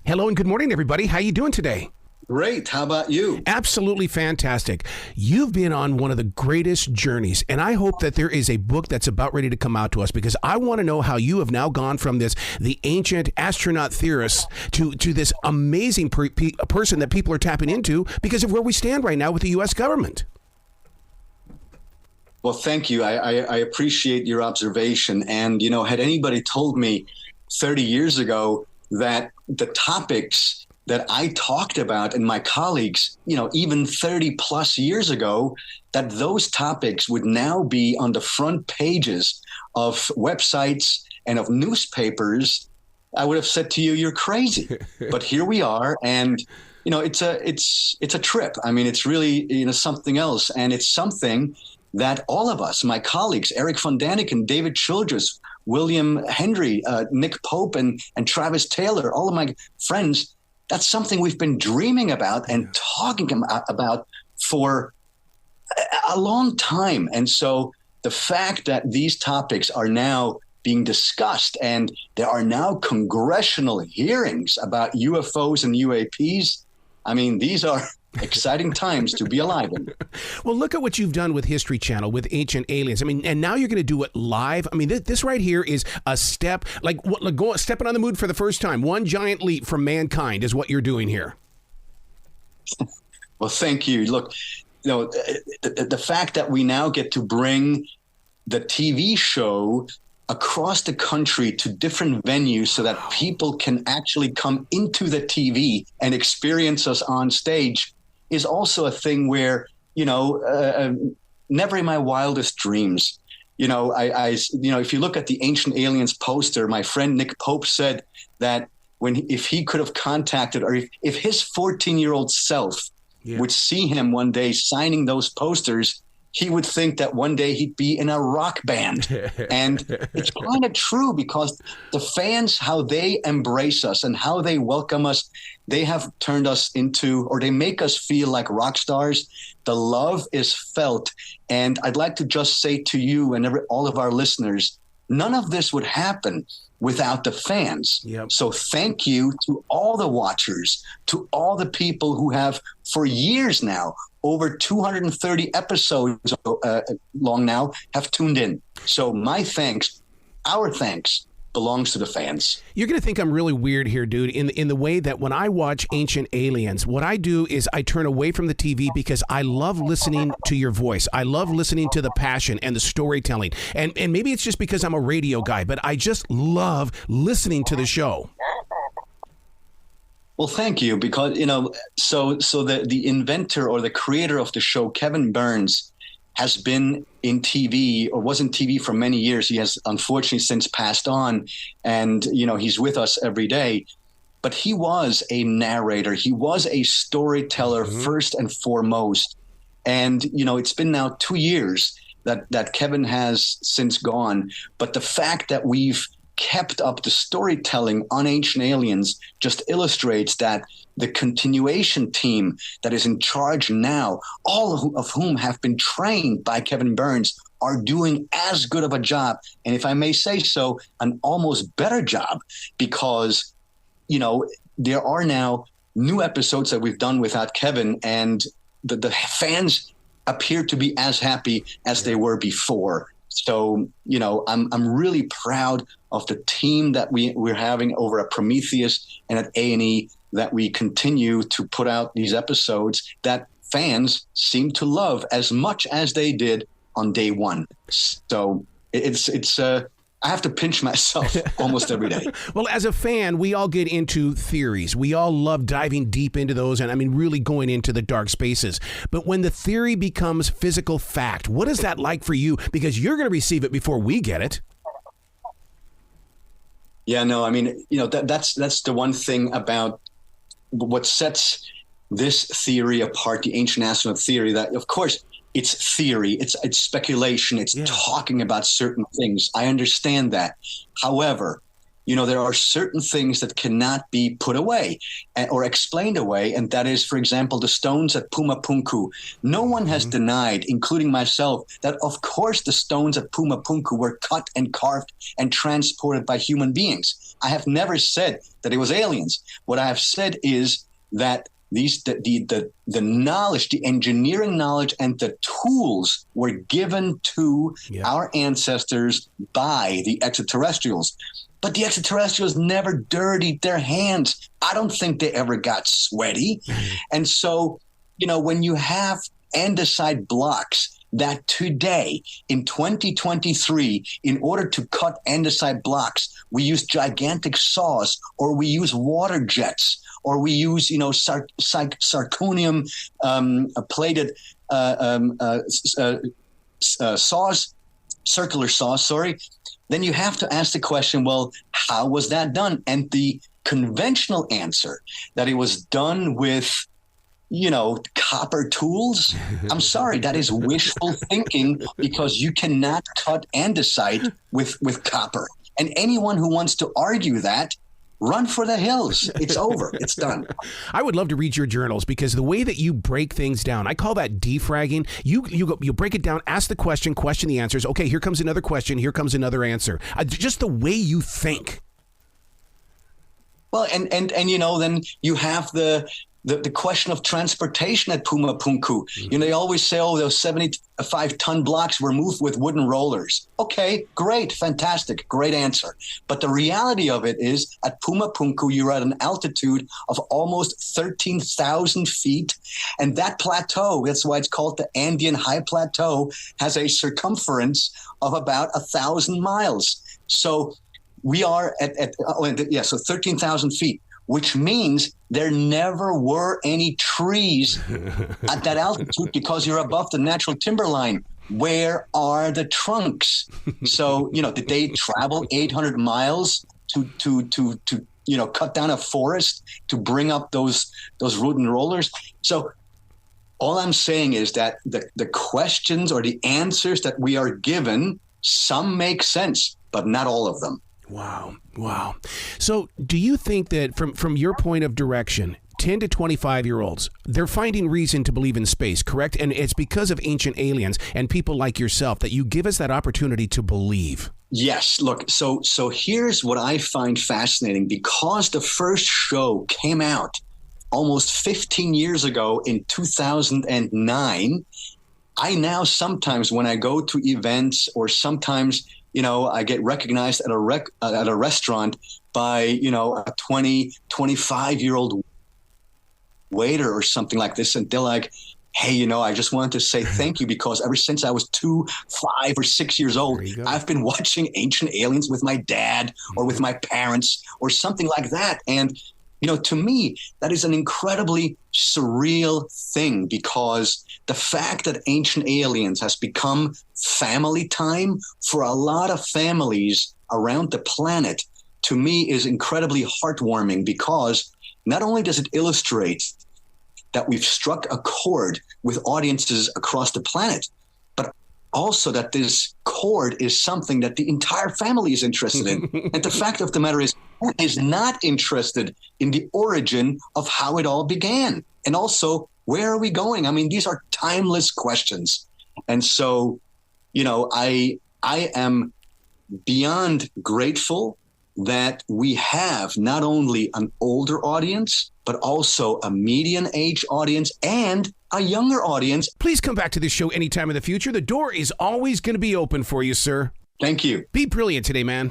Hello and good morning, everybody. How you doing today? Great. How about you? Absolutely fantastic. You've been on one of the greatest journeys, and I hope that there is a book that's about ready to come out to us, because I want to know how you have now gone from the ancient astronaut theorist to this amazing person that people are tapping into because of where we stand right now with the U.S. government. Well, thank you. I appreciate your observation. And, had anybody told me 30 years ago that the topics that I talked about and my colleagues, even 30 plus years ago, that those topics would now be on the front pages of websites and of newspapers, I would have said to you, you're crazy. But here we are. And, it's a trip. I mean, it's really, something else. And it's something that all of us, my colleagues, Eric von Daniken, David Childress, William Henry, Nick Pope, and Travis Taylor, all of my friends, that's something we've been dreaming about and talking about for a long time. And so the fact that these topics are now being discussed and there are now congressional hearings about UFOs and UAPs, I mean, these are exciting times to be alive in. Well, look at what you've done with History Channel, with Ancient Aliens. I mean, and now you're going to do it live. I mean, this right here is a step, like stepping on the moon for the first time. One giant leap from mankind is what you're doing here. Well, thank you. Look, the fact that we now get to bring the TV show across the country to different venues so that people can actually come into the TV and experience us on stage is also a thing where, never in my wildest dreams, if you look at the Ancient Aliens poster, my friend Nick Pope said that if he could have contacted, or if his 14-year-old self would see him one day signing those posters, he would think that one day he'd be in a rock band. And it's kind of true, because the fans, how they embrace us and how they welcome us, they have turned us into, or they make us feel like rock stars. The love is felt. And I'd like to just say to you and all of our listeners, none of this would happen without the fans. Yep. So thank you to all the watchers, to all the people who have, for years now, over 230 episodes long now, have tuned in. So my thanks, our thanks, belongs to the fans. You're going to think I'm really weird here, dude, in the way that when I watch Ancient Aliens, what I do is I turn away from the TV because I love listening to your voice. I love listening to the passion and the storytelling. And maybe it's just because I'm a radio guy, but I just love listening to the show. Well, thank you, because, so the inventor or the creator of the show, Kevin Burns, has been in TV, or was in TV for many years. He has unfortunately since passed on, and, he's with us every day. But he was a narrator. He was a storyteller first and foremost. And, it's been now 2 years that Kevin has since gone. But the fact that we've kept up the storytelling on Ancient Aliens just illustrates that the continuation team that is in charge now, all of whom have been trained by Kevin Burns, are doing as good of a job, and if I may say so, an almost better job, because, there are now new episodes that we've done without Kevin, and the fans appear to be as happy as they were before. So, I'm really proud of the team that we're having over at Prometheus and at A&E, that we continue to put out these episodes that fans seem to love as much as they did on day one. So I have to pinch myself almost every day. Well, as a fan, we all get into theories. We all love diving deep into those, and really going into the dark spaces. But when the theory becomes physical fact, what is that like for you? Because you're going to receive it before we get it. Yeah, no, that's the one thing about what sets this theory apart, the Ancient Astronaut Theory, that, of course, it's theory, it's speculation, it's talking about certain things. I understand that. However, there are certain things that cannot be put away or explained away. And that is, for example, the stones at Pumapunku. No one has denied, including myself, that of course the stones at Pumapunku were cut and carved and transported by human beings. I have never said that it was aliens. What I have said is that the knowledge, the engineering knowledge, and the tools were given to our ancestors by the extraterrestrials. But the extraterrestrials never dirtied their hands. I don't think they ever got sweaty. And so, when you have andesite blocks that today in 2023, in order to cut andesite blocks, we use gigantic saws, or we use water jets, or we use, zirconium plated saws, circular saws, then you have to ask the question, well, how was that done? And the conventional answer that it was done with, copper tools, I'm sorry, that is wishful thinking, because you cannot cut andesite with copper. And anyone who wants to argue that, run for the hills. It's over. It's done. I would love to read your journals, because the way that you break things down, I call that defragging. You break it down, ask the question the answers. Okay, here comes another question. Here comes another answer. Just the way you think. Well, and then you have the question of transportation at Pumapunku. They always say, those 75-ton blocks were moved with wooden rollers. Okay, great, fantastic, great answer. But the reality of it is, at Pumapunku, you're at an altitude of almost 13,000 feet. And that plateau, that's why it's called the Andean High Plateau, has a circumference of about 1,000 miles. So we are so 13,000 feet. Which means there never were any trees at that altitude, because you're above the natural timberline. Where are the trunks? So, did they travel 800 miles to cut down a forest to bring up those wooden rollers? So all I'm saying is that the questions or the answers that we are given, some make sense, but not all of them. Wow. So do you think that from your point of direction, 10 to 25-year-olds, they're finding reason to believe in space, correct? And it's because of ancient aliens and people like yourself that you give us that opportunity to believe. Yes. Look, so here's what I find fascinating. Because the first show came out almost 15 years ago in 2009, I now sometimes, when I go to events, or sometimes I get recognized at a restaurant by, a 20, 25-year-old waiter or something like this. And they're like, hey, I just wanted to say thank you, because ever since I was 2, 5, or 6 years old, I've been watching Ancient Aliens with my dad or with my parents or something like that. And, to me, that is an incredibly surreal thing, because the fact that Ancient Aliens has become family time for a lot of families around the planet, to me, is incredibly heartwarming, because not only does it illustrate that we've struck a chord with audiences across the planet, but also that this chord is something that the entire family is interested in. And the fact of the matter is, who is not interested in the origin of how it all began? And also, where are we going? I mean, these are timeless questions. And so, I am beyond grateful that we have not only an older audience, but also a median age audience and a younger audience. Please come back to this show anytime in the future. The door is always going to be open for you, sir. Thank you. Be brilliant today, man.